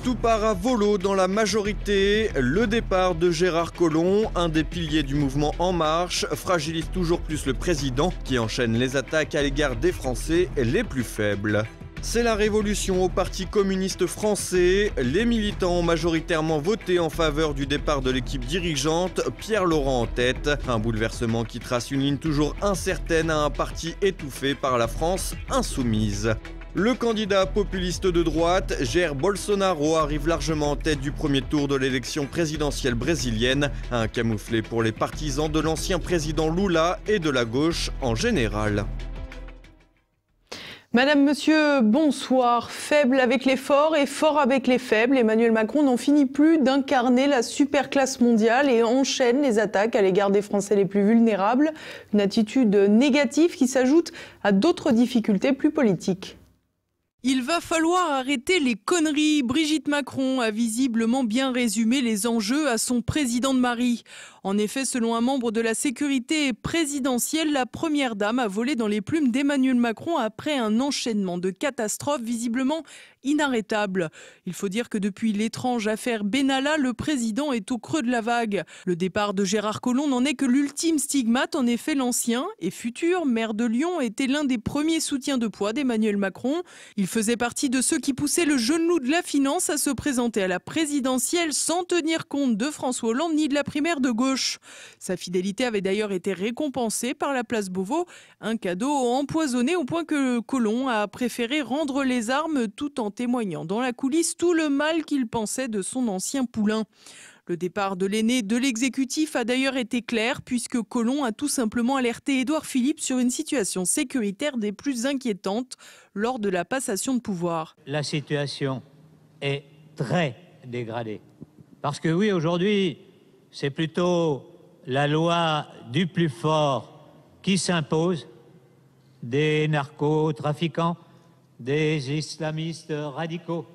Tout part à volo dans la majorité. Le départ de Gérard Collomb, un des piliers du mouvement En Marche, fragilise toujours plus le président qui enchaîne les attaques à l'égard des Français les plus faibles. C'est la révolution au Parti communiste français. Les militants ont majoritairement voté en faveur du départ de l'équipe dirigeante, Pierre Laurent en tête. Un bouleversement qui trace une ligne toujours incertaine à un parti étouffé par la France insoumise. Le candidat populiste de droite, Jair Bolsonaro, arrive largement en tête du premier tour de l'élection présidentielle brésilienne, un camouflet pour les partisans de l'ancien président Lula et de la gauche en général. Madame, Monsieur, bonsoir. Faible avec les forts et fort avec les faibles, Emmanuel Macron n'en finit plus d'incarner la superclasse mondiale et enchaîne les attaques à l'égard des Français les plus vulnérables. Une attitude négative qui s'ajoute à d'autres difficultés plus politiques. Il va falloir arrêter les conneries. Brigitte Macron a visiblement bien résumé les enjeux à son président de mari. En effet, selon un membre de la sécurité présidentielle, la première dame a volé dans les plumes d'Emmanuel Macron après un enchaînement de catastrophes visiblement inarrêtables. Il faut dire que depuis l'étrange affaire Benalla, le président est au creux de la vague. Le départ de Gérard Collomb n'en est que l'ultime stigmate. En effet, l'ancien et futur maire de Lyon était l'un des premiers soutiens de poids d'Emmanuel Macron. Il faisait partie de ceux qui poussaient le genou de la finance à se présenter à la présidentielle sans tenir compte de François Hollande ni de la primaire de gauche. Sa fidélité avait d'ailleurs été récompensée par la place Beauvau, un cadeau empoisonné au point que Collomb a préféré rendre les armes tout en témoignant dans la coulisse tout le mal qu'il pensait de son ancien poulain. Le départ de l'aîné de l'exécutif a d'ailleurs été clair puisque Collomb a tout simplement alerté Édouard Philippe sur une situation sécuritaire des plus inquiétantes lors de la passation de pouvoir. La situation est très dégradée. Parce que oui, aujourd'hui, c'est plutôt la loi du plus fort qui s'impose, des narcotrafiquants, des islamistes radicaux,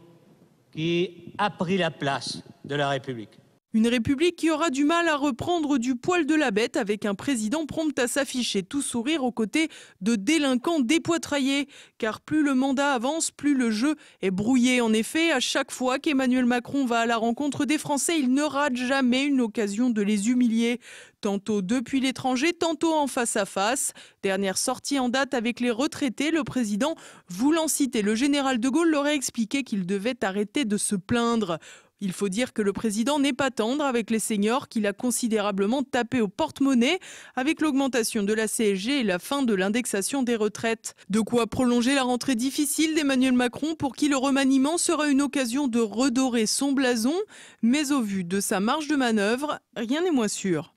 qui a pris la place de la République. Une République qui aura du mal à reprendre du poil de la bête avec un président prompt à s'afficher tout sourire aux côtés de délinquants dépoitraillés. Car plus le mandat avance, plus le jeu est brouillé. En effet, à chaque fois qu'Emmanuel Macron va à la rencontre des Français, il ne rate jamais une occasion de les humilier. Tantôt depuis l'étranger, tantôt en face à face. Dernière sortie en date avec les retraités, le président, voulant citer le général de Gaulle, leur a expliqué qu'il devait arrêter de se plaindre. Il faut dire que le président n'est pas tendre avec les seniors, qu'il a considérablement tapé au porte-monnaie avec l'augmentation de la CSG et la fin de l'indexation des retraites. De quoi prolonger la rentrée difficile d'Emmanuel Macron pour qui le remaniement sera une occasion de redorer son blason. Mais au vu de sa marge de manœuvre, rien n'est moins sûr.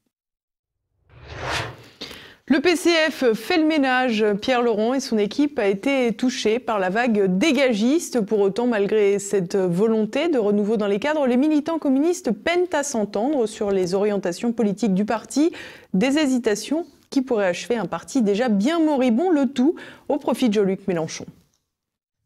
Le PCF fait le ménage. Pierre Laurent et son équipe a été touchés par la vague dégagiste. Pour autant, malgré cette volonté de renouveau dans les cadres, les militants communistes peinent à s'entendre sur les orientations politiques du parti. Des hésitations qui pourraient achever un parti déjà bien moribond, le tout au profit de Jean-Luc Mélenchon.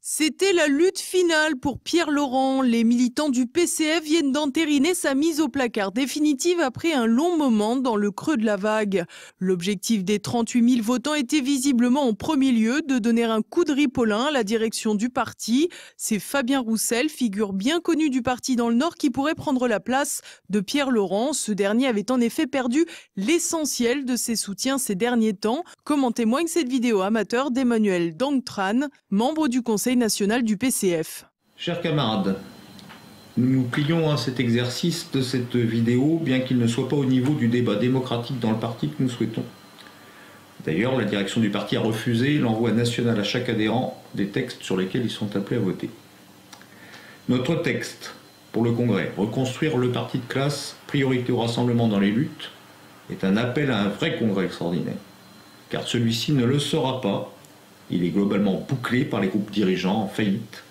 C'était la lutte finale pour Pierre Laurent. Les militants du PCF viennent d'entériner sa mise au placard définitive après un long moment dans le creux de la vague. L'objectif des 38 000 votants était visiblement en premier lieu de donner un coup de ripolin à la direction du parti. C'est Fabien Roussel, figure bien connue du parti dans le Nord, qui pourrait prendre la place de Pierre Laurent. Ce dernier avait en effet perdu l'essentiel de ses soutiens ces derniers temps, comme en témoigne cette vidéo amateur d'Emmanuel Dangtran, membre du Conseil national du PCF. Chers camarades, nous nous plions à cet exercice de cette vidéo, bien qu'il ne soit pas au niveau du débat démocratique dans le parti que nous souhaitons. D'ailleurs, la direction du parti a refusé l'envoi national à chaque adhérent des textes sur lesquels ils sont appelés à voter. Notre texte pour le Congrès, reconstruire le parti de classe, priorité au rassemblement dans les luttes, est un appel à un vrai Congrès extraordinaire. Car celui-ci ne le sera pas. Il est globalement bouclé par les groupes dirigeants en faillite,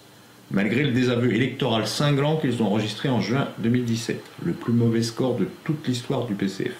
malgré le désaveu électoral cinglant qu'ils ont enregistré en juin 2017, le plus mauvais score de toute l'histoire du PCF.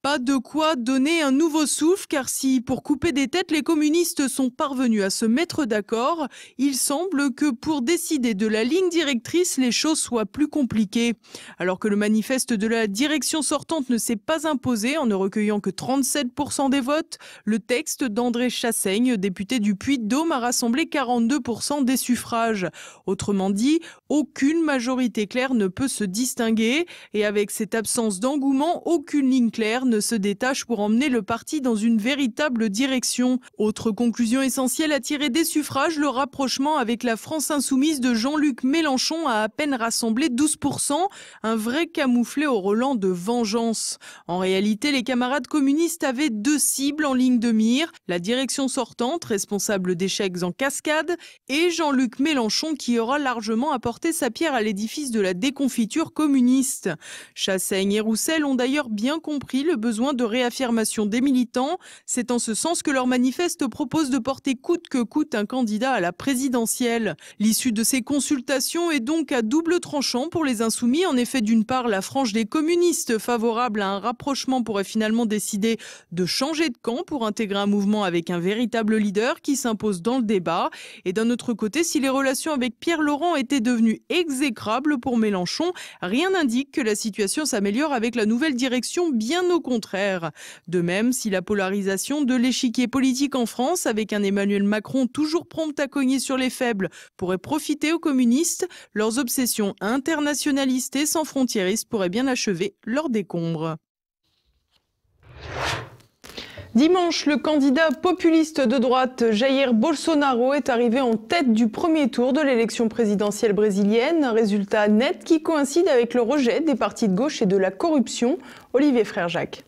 Pas de quoi donner un nouveau souffle, car si pour couper des têtes, les communistes sont parvenus à se mettre d'accord, il semble que pour décider de la ligne directrice, les choses soient plus compliquées. Alors que le manifeste de la direction sortante ne s'est pas imposé en ne recueillant que 37% des votes, le texte d'André Chassaigne, député du Puy-de-Dôme, a rassemblé 42% des suffrages. Autrement dit, aucune majorité claire ne peut se distinguer, et avec cette absence d'engouement, aucune ligne claire ne se détache pour emmener le parti dans une véritable direction. Autre conclusion essentielle à tirer des suffrages, le rapprochement avec la France insoumise de Jean-Luc Mélenchon a à peine rassemblé 12%, un vrai camouflet au relent de vengeance. En réalité, les camarades communistes avaient deux cibles en ligne de mire, la direction sortante, responsable d'échecs en cascade, et Jean-Luc Mélenchon qui aura largement apporté sa pierre à l'édifice de la déconfiture communiste. Chassaigne et Roussel ont d'ailleurs bien compris le besoin de réaffirmation des militants. C'est en ce sens que leur manifeste propose de porter coûte que coûte un candidat à la présidentielle. L'issue de ces consultations est donc à double tranchant pour les insoumis. En effet, d'une part, la frange des communistes favorable à un rapprochement pourrait finalement décider de changer de camp pour intégrer un mouvement avec un véritable leader qui s'impose dans le débat. Et d'un autre côté, si les relations avec Pierre Laurent étaient devenues exécrables pour Mélenchon, rien n'indique que la situation s'améliore avec la nouvelle direction, bien au contraire. De même, si la polarisation de l'échiquier politique en France, avec un Emmanuel Macron toujours prompt à cogner sur les faibles, pourrait profiter aux communistes, leurs obsessions internationalistes et sans frontiéristes pourraient bien achever leur décombre. Dimanche, le candidat populiste de droite Jair Bolsonaro est arrivé en tête du premier tour de l'élection présidentielle brésilienne. Un résultat net qui coïncide avec le rejet des partis de gauche et de la corruption. Olivier Frère-Jacques.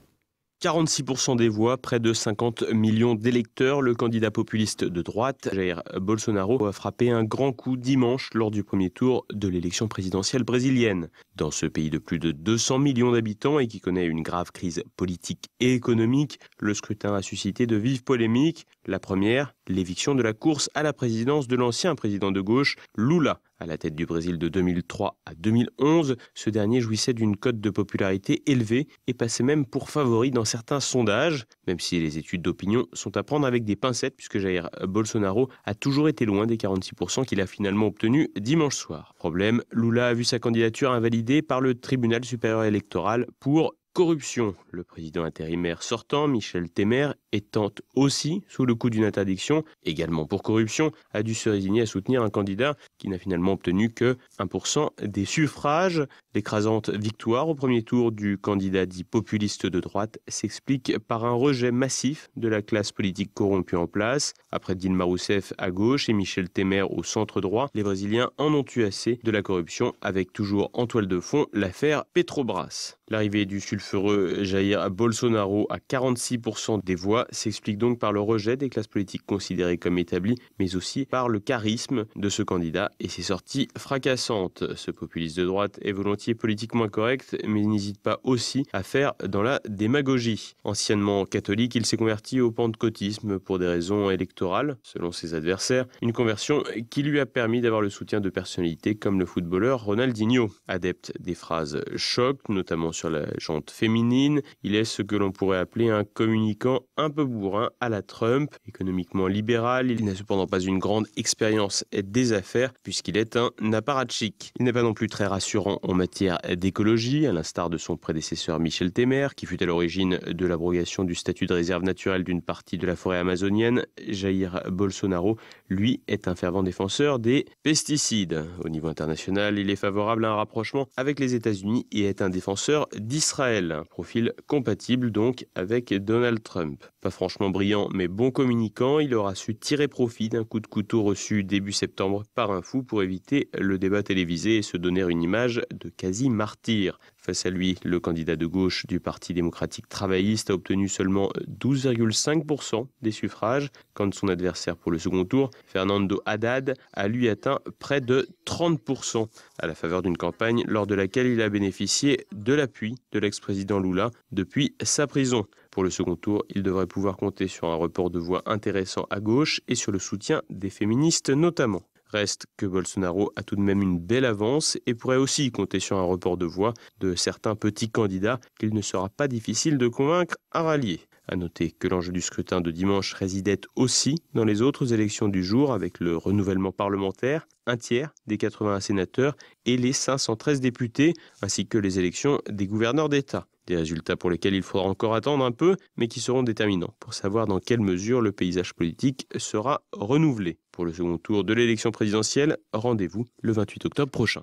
46% des voix, près de 50 millions d'électeurs. Le candidat populiste de droite, Jair Bolsonaro, a frappé un grand coup dimanche lors du premier tour de l'élection présidentielle brésilienne. Dans ce pays de plus de 200 millions d'habitants et qui connaît une grave crise politique et économique, le scrutin a suscité de vives polémiques. La première, l'éviction de la course à la présidence de l'ancien président de gauche, Lula. À la tête du Brésil de 2003 à 2011, ce dernier jouissait d'une cote de popularité élevée et passait même pour favori dans certains sondages, même si les études d'opinion sont à prendre avec des pincettes puisque Jair Bolsonaro a toujours été loin des 46% qu'il a finalement obtenus dimanche soir. Problème, Lula a vu sa candidature invalidée par le tribunal supérieur électoral pour corruption. Le président intérimaire sortant, Michel Temer, étant aussi sous le coup d'une interdiction, également pour corruption, a dû se résigner à soutenir un candidat qui n'a finalement obtenu que 1% des suffrages. L'écrasante victoire au premier tour du candidat dit populiste de droite s'explique par un rejet massif de la classe politique corrompue en place. Après Dilma Rousseff à gauche et Michel Temer au centre droit, les Brésiliens en ont eu assez de la corruption, avec toujours en toile de fond l'affaire Petrobras. L'arrivée du sulfureux Jair Bolsonaro à 46% des voix s'explique donc par le rejet des classes politiques considérées comme établies, mais aussi par le charisme de ce candidat et ses sorties fracassantes. Ce populiste de droite est volontiers politiquement correct, mais n'hésite pas aussi à faire dans la démagogie. Anciennement catholique, il s'est converti au pentecôtisme pour des raisons électorales, selon ses adversaires, une conversion qui lui a permis d'avoir le soutien de personnalités comme le footballeur Ronaldinho. Adepte des phrases choc, notamment sur la jante féminine, il est ce que l'on pourrait appeler un communicant un peu bourrin à la Trump. Économiquement libéral, il n'a cependant pas une grande expérience des affaires puisqu'il est un apparatchik. Il n'est pas non plus très rassurant en matière d'écologie, à l'instar de son prédécesseur Michel Temer, qui fut à l'origine de l'abrogation du statut de réserve naturelle d'une partie de la forêt amazonienne. Jair Bolsonaro, lui, est un fervent défenseur des pesticides. Au niveau international, il est favorable à un rapprochement avec les États-Unis et est un défenseur d'Israël. Un profil compatible donc avec Donald Trump. Pas franchement brillant mais bon communicant, il aura su tirer profit d'un coup de couteau reçu début septembre par un fou pour éviter le débat télévisé et se donner une image de quasi-martyr. Face à lui, le candidat de gauche du Parti démocratique travailliste a obtenu seulement 12,5% des suffrages, quand son adversaire pour le second tour, Fernando Haddad, a lui atteint près de 30%, à la faveur d'une campagne lors de laquelle il a bénéficié de l'appui de l'ex-président Lula depuis sa prison. Pour le second tour, il devrait pouvoir compter sur un report de voix intéressant à gauche et sur le soutien des féministes notamment. Reste que Bolsonaro a tout de même une belle avance et pourrait aussi compter sur un report de voix de certains petits candidats qu'il ne sera pas difficile de convaincre à rallier. À noter que l'enjeu du scrutin de dimanche résidait aussi dans les autres élections du jour avec le renouvellement parlementaire, un tiers des 81 sénateurs et les 513 députés, ainsi que les élections des gouverneurs d'État. Des résultats pour lesquels il faudra encore attendre un peu, mais qui seront déterminants pour savoir dans quelle mesure le paysage politique sera renouvelé. Pour le second tour de l'élection présidentielle, rendez-vous le 28 octobre prochain.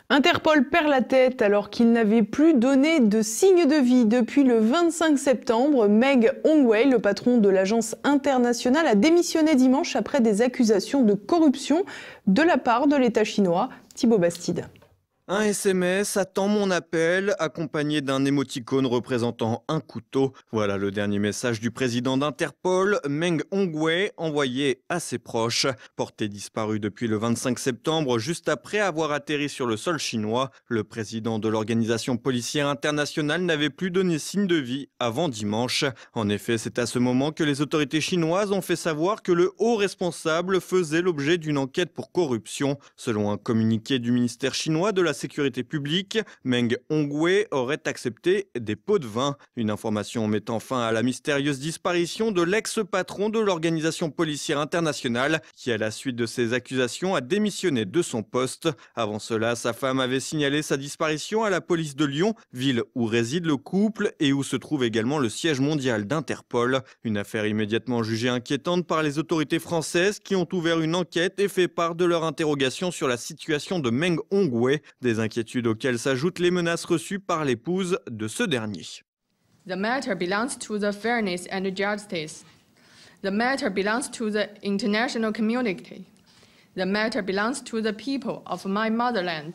Interpol perd la tête alors qu'il n'avait plus donné de signe de vie depuis le 25 septembre. Meng Hongwei, le patron de l'agence internationale, a démissionné dimanche après des accusations de corruption de la part de l'État chinois. Thibaut Bastide. Un SMS, attend mon appel, accompagné d'un émoticône représentant un couteau. Voilà le dernier message du président d'Interpol, Meng Hongwei, envoyé à ses proches. Porté disparu depuis le 25 septembre, juste après avoir atterri sur le sol chinois, le président de l'organisation policière internationale n'avait plus donné signe de vie avant dimanche. En effet, c'est à ce moment que les autorités chinoises ont fait savoir que le haut responsable faisait l'objet d'une enquête pour corruption. Selon un communiqué du ministère chinois de la sécurité publique, Meng Hongwei aurait accepté des pots de vin. Une information mettant fin à la mystérieuse disparition de l'ex-patron de l'organisation policière internationale qui, à la suite de ces accusations, a démissionné de son poste. Avant cela, sa femme avait signalé sa disparition à la police de Lyon, ville où réside le couple et où se trouve également le siège mondial d'Interpol. Une affaire immédiatement jugée inquiétante par les autorités françaises qui ont ouvert une enquête et fait part de leur interrogation sur la situation de Meng Hongwei. Des inquiétudes auxquelles s'ajoutent les menaces reçues par l'épouse de ce dernier. The matter belongs to the fairness and justice. The matter belongs to the international community. The matter belongs to the people of my motherland.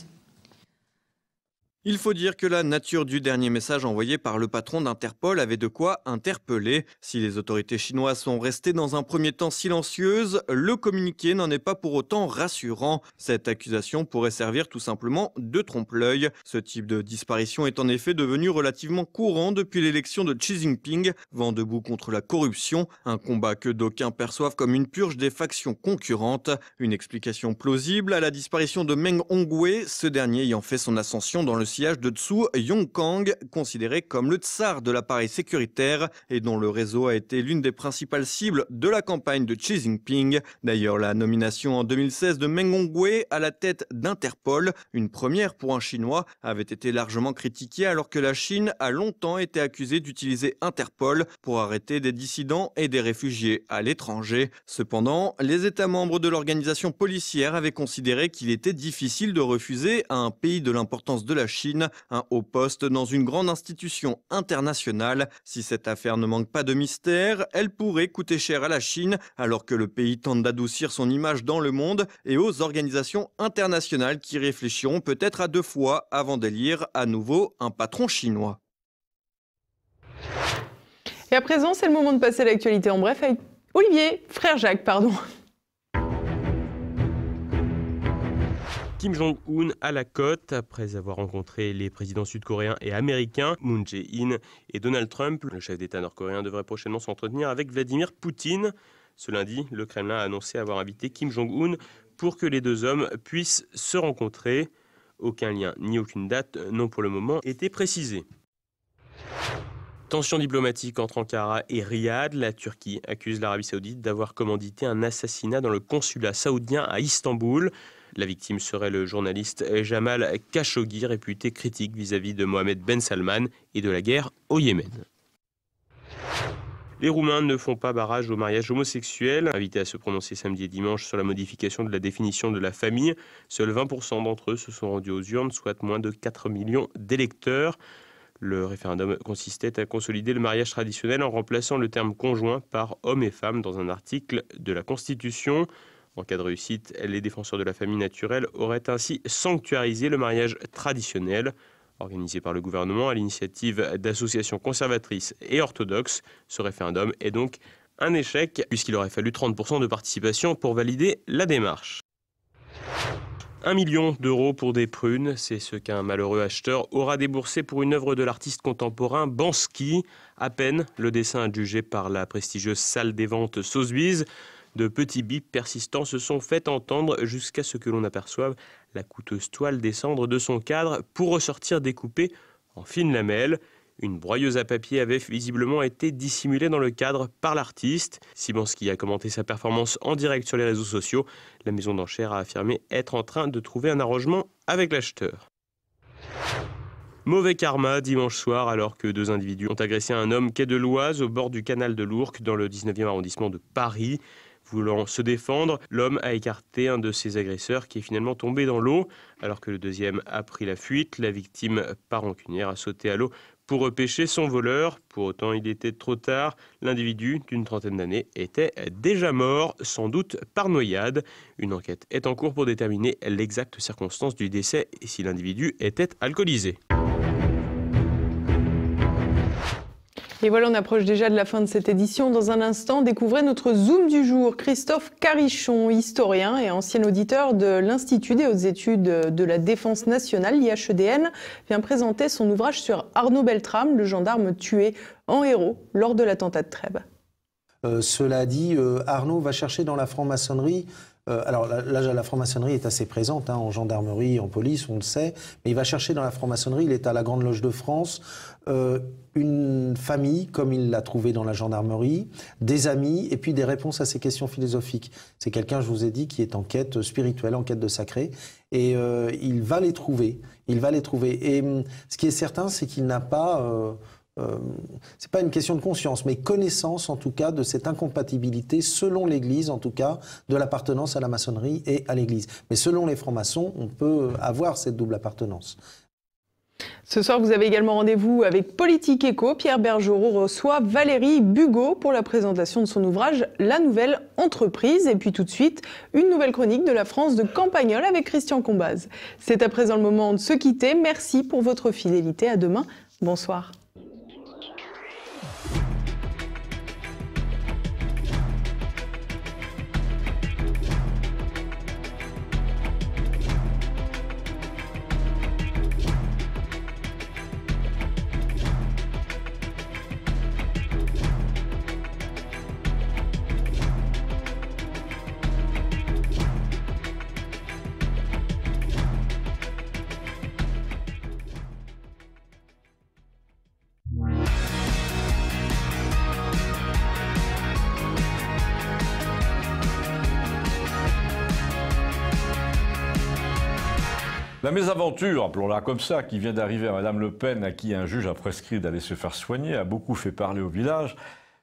Il faut dire que la nature du dernier message envoyé par le patron d'Interpol avait de quoi interpeller. Si les autorités chinoises sont restées dans un premier temps silencieuses, le communiqué n'en est pas pour autant rassurant. Cette accusation pourrait servir tout simplement de trompe-l'œil. Ce type de disparition est en effet devenu relativement courant depuis l'élection de Xi Jinping, vent debout contre la corruption, un combat que d'aucuns perçoivent comme une purge des factions concurrentes. Une explication plausible à la disparition de Meng Hongwei, ce dernier ayant fait son ascension dans le sillage de Zhu Yongkang, considéré comme le tsar de l'appareil sécuritaire et dont le réseau a été l'une des principales cibles de la campagne de Xi Jinping. D'ailleurs, la nomination en 2016 de Meng Hongwei à la tête d'Interpol, une première pour un Chinois, avait été largement critiquée alors que la Chine a longtemps été accusée d'utiliser Interpol pour arrêter des dissidents et des réfugiés à l'étranger. Cependant, les États membres de l'organisation policière avaient considéré qu'il était difficile de refuser à un pays de l'importance de la Chine un haut poste dans une grande institution internationale. Si cette affaire ne manque pas de mystère, elle pourrait coûter cher à la Chine alors que le pays tente d'adoucir son image dans le monde et aux organisations internationales qui réfléchiront peut-être à 2 fois avant d'élire à nouveau un patron chinois. Et à présent, c'est le moment de passer à l'actualité en bref avec Frère Jacques, pardon. Kim Jong-un à la cote, après avoir rencontré les présidents sud-coréens et américains, Moon Jae-in et Donald Trump. Le chef d'État nord-coréen devrait prochainement s'entretenir avec Vladimir Poutine. Ce lundi, le Kremlin a annoncé avoir invité Kim Jong-un pour que les deux hommes puissent se rencontrer. Aucun lien ni aucune date n'ont pour le moment été précisés. Tension diplomatique entre Ankara et Riyad. La Turquie accuse l'Arabie saoudite d'avoir commandité un assassinat dans le consulat saoudien à Istanbul. La victime serait le journaliste Jamal Khashoggi, réputé critique vis-à-vis de Mohamed Ben Salman et de la guerre au Yémen. Les Roumains ne font pas barrage au mariage homosexuel. Invités à se prononcer samedi et dimanche sur la modification de la définition de la famille, seuls 20% d'entre eux se sont rendus aux urnes, soit moins de 4 millions d'électeurs. Le référendum consistait à consolider le mariage traditionnel en remplaçant le terme conjoint par homme et femme dans un article de la Constitution. En cas de réussite, les défenseurs de la famille naturelle auraient ainsi sanctuarisé le mariage traditionnel. Organisé par le gouvernement à l'initiative d'associations conservatrices et orthodoxes, ce référendum est donc un échec puisqu'il aurait fallu 30% de participation pour valider la démarche. 1 million d'euros pour des prunes, c'est ce qu'un malheureux acheteur aura déboursé pour une œuvre de l'artiste contemporain Banksy. À peine le dessin adjugé par la prestigieuse salle des ventes Sotheby's De petits bips persistants se sont fait entendre jusqu'à ce que l'on aperçoive la coûteuse toile descendre de son cadre pour ressortir découpée en fines lamelles. Une broyeuse à papier avait visiblement été dissimulée dans le cadre par l'artiste. Simanski a commenté sa performance en direct sur les réseaux sociaux. La maison d'enchères a affirmé être en train de trouver un arrangement avec l'acheteur. Mauvais karma dimanche soir alors que 2 individus ont agressé un homme quai de l'Oise au bord du canal de l'Ourcq dans le 19e arrondissement de Paris. Voulant se défendre, l'homme a écarté un de ses agresseurs qui est finalement tombé dans l'eau. Alors que le deuxième a pris la fuite, la victime, par rancunière, a sauté à l'eau pour repêcher son voleur. Pour autant, il était trop tard. L'individu d'une 30aine d'années était déjà mort, sans doute par noyade. Une enquête est en cours pour déterminer l'exacte circonstance du décès et si l'individu était alcoolisé. Et voilà, on approche déjà de la fin de cette édition. Dans un instant, découvrez notre Zoom du jour. Christophe Carichon, historien et ancien auditeur de l'Institut des hautes études de la défense nationale, l'IHEDN, vient présenter son ouvrage sur Arnaud Beltrame, le gendarme tué en héros lors de l'attentat de Trèbes. Cela dit, Arnaud va chercher dans la franc-maçonnerie. Alors là, la franc-maçonnerie est assez présente en gendarmerie, en police, on le sait. Mais il va chercher dans la franc-maçonnerie, il est à la Grande Loge de France, une famille, comme il l'a trouvé dans la gendarmerie, des amis, et puis des réponses à ses questions philosophiques. C'est quelqu'un, je vous ai dit, qui est en quête spirituelle, en quête de sacré. Et il va les trouver. Il va les trouver. Et ce qui est certain, c'est qu'il n'a pas... c'est pas une question de conscience, mais connaissance en tout cas de cette incompatibilité, selon l'Église en tout cas, de l'appartenance à la maçonnerie et à l'Église. Mais selon les francs-maçons, on peut avoir cette double appartenance. Ce soir, vous avez également rendez-vous avec Politique Éco. Pierre Bergerot reçoit Valérie Bugot pour la présentation de son ouvrage « La nouvelle entreprise ». Et puis tout de suite, une nouvelle chronique de la France de Campagnol avec Christian Combaz. C'est à présent le moment de se quitter. Merci pour votre fidélité. À demain. Bonsoir. La mésaventure, appelons-la comme ça, qui vient d'arriver à Madame Le Pen, à qui un juge a prescrit d'aller se faire soigner, a beaucoup fait parler au village.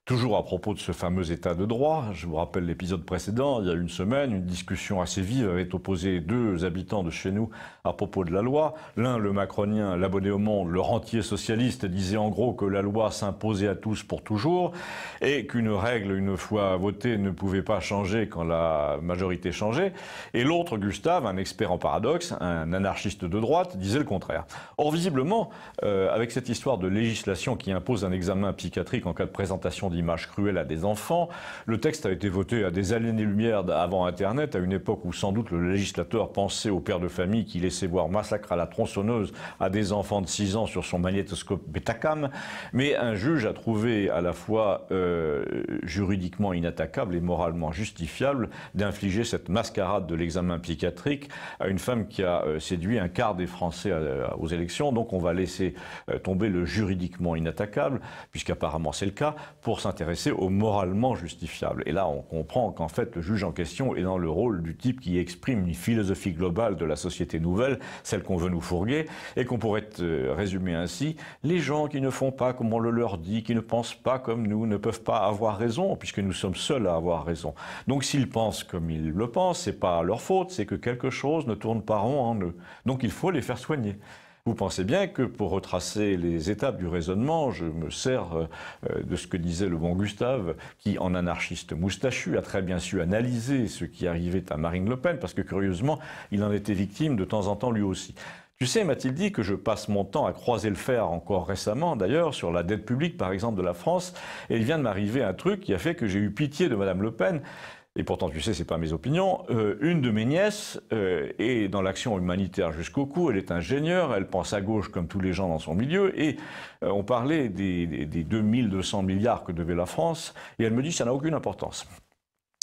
Toujours à propos de ce fameux état de droit, je vous rappelle l'épisode précédent, il y a une semaine, une discussion assez vive avait opposé 2 habitants de chez nous à propos de la loi. L'un, le macronien, l'abonné au Monde, le rentier socialiste, disait en gros que la loi s'imposait à tous pour toujours et qu'une règle, une fois votée, ne pouvait pas changer quand la majorité changeait. Et l'autre, Gustave, un expert en paradoxe, un anarchiste de droite, disait le contraire. Or, visiblement, avec cette histoire de législation qui impose un examen psychiatrique en cas de présentation d'images cruelles à des enfants. Le texte a été voté à des années-lumière avant Internet, à une époque où sans doute le législateur pensait aux pères de famille qui laissaient voir Massacre à la tronçonneuse à des enfants de 6 ans sur son magnétoscope Betacam. Mais un juge a trouvé à la fois juridiquement inattaquable et moralement justifiable d'infliger cette mascarade de l'examen psychiatrique à une femme qui a séduit un quart des Français aux élections. Donc on va laisser tomber le juridiquement inattaquable, puisqu'apparemment c'est le cas, pour s'intéresser au moralement justifiable. Et là, on comprend qu'en fait, le juge en question est dans le rôle du type qui exprime une philosophie globale de la société nouvelle, celle qu'on veut nous fourguer, et qu'on pourrait résumer ainsi: les gens qui ne font pas comme on le leur dit, qui ne pensent pas comme nous, ne peuvent pas avoir raison, puisque nous sommes seuls à avoir raison. Donc s'ils pensent comme ils le pensent, c'est pas leur faute, c'est que quelque chose ne tourne pas rond en eux. Donc il faut les faire soigner. Vous pensez bien que pour retracer les étapes du raisonnement, je me sers de ce que disait le bon Gustave, qui, en anarchiste moustachu, a très bien su analyser ce qui arrivait à Marine Le Pen, parce que curieusement, il en était victime de temps en temps lui aussi. Tu sais, m'a-t-il dit, que je passe mon temps à croiser le fer, encore récemment d'ailleurs, sur la dette publique par exemple de la France, et il vient de m'arriver un truc qui a fait que j'ai eu pitié de Madame Le Pen. Et pourtant, tu sais, c'est pas mes opinions. Une de mes nièces est dans l'action humanitaire jusqu'au cou. Elle est ingénieure, elle pense à gauche comme tous les gens dans son milieu. Et on parlait des 2200 milliards que devait la France. Et elle me dit, ça n'a aucune importance.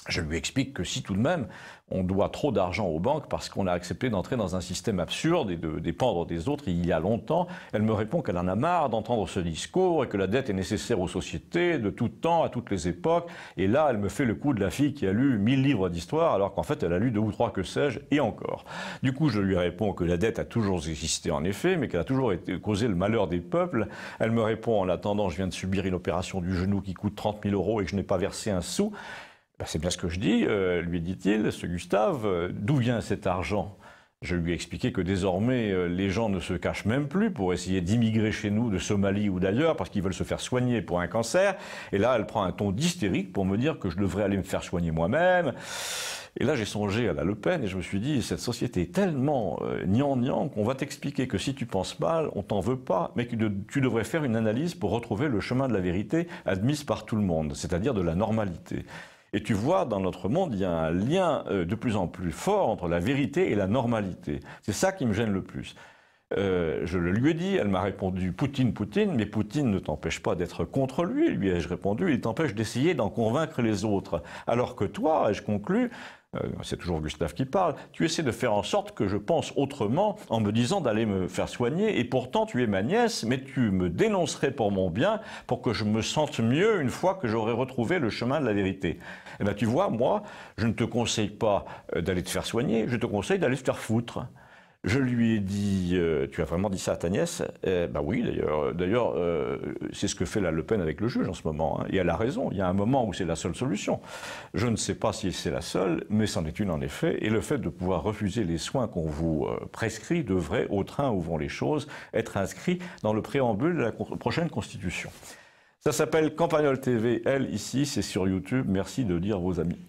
Je lui explique que si tout de même on doit trop d'argent aux banques parce qu'on a accepté d'entrer dans un système absurde et de dépendre des autres il y a longtemps, elle me répond qu'elle en a marre d'entendre ce discours et que la dette est nécessaire aux sociétés de tout temps, à toutes les époques. Et là, elle me fait le coup de la fille qui a lu 1000 livres d'histoire alors qu'en fait elle a lu 2 ou 3 que sais-je et encore. Du coup, je lui réponds que la dette a toujours existé en effet, mais qu'elle a toujours causé le malheur des peuples. Elle me répond en attendant, je viens de subir une opération du genou qui coûte 30 000 € et que je n'ai pas versé un sou. Ben c'est bien ce que je dis, lui dit-il, ce Gustave, d'où vient cet argent? Je lui ai expliqué que désormais, les gens ne se cachent même plus pour essayer d'immigrer chez nous de Somalie ou d'ailleurs parce qu'ils veulent se faire soigner pour un cancer. Et là, elle prend un ton d'hystérique pour me dire que je devrais aller me faire soigner moi-même. Et là, j'ai songé à la Le Pen et je me suis dit, cette société est tellement gnangnan qu'on va t'expliquer que si tu penses mal, on t'en veut pas, mais que tu devrais faire une analyse pour retrouver le chemin de la vérité admise par tout le monde, c'est-à-dire de la normalité. Et tu vois, dans notre monde, il y a un lien de plus en plus fort entre la vérité et la normalité. C'est ça qui me gêne le plus. Je le lui ai dit, elle m'a répondu « Poutine, Poutine », mais Poutine ne t'empêche pas d'être contre lui, lui ai-je répondu, il t'empêche d'essayer d'en convaincre les autres. Alors que toi, ai-je conclu, c'est toujours Gustave qui parle, tu essaies de faire en sorte que je pense autrement en me disant d'aller me faire soigner et pourtant tu es ma nièce, mais tu me dénoncerais pour mon bien pour que je me sente mieux une fois que j'aurai retrouvé le chemin de la vérité. Eh bien tu vois, moi, je ne te conseille pas d'aller te faire soigner, je te conseille d'aller te faire foutre. Je lui ai dit, tu as vraiment dit ça à ta nièce? Ben oui, d'ailleurs, c'est ce que fait la Le Pen avec le juge en ce moment. Hein. Et elle a raison, il y a un moment où c'est la seule solution. Je ne sais pas si c'est la seule, mais c'en est une en effet. Et le fait de pouvoir refuser les soins qu'on vous prescrit devrait, au train où vont les choses, être inscrit dans le préambule de la prochaine Constitution. Ça s'appelle Campagnol TV, elle, ici, c'est sur YouTube. Merci de dire vos amis.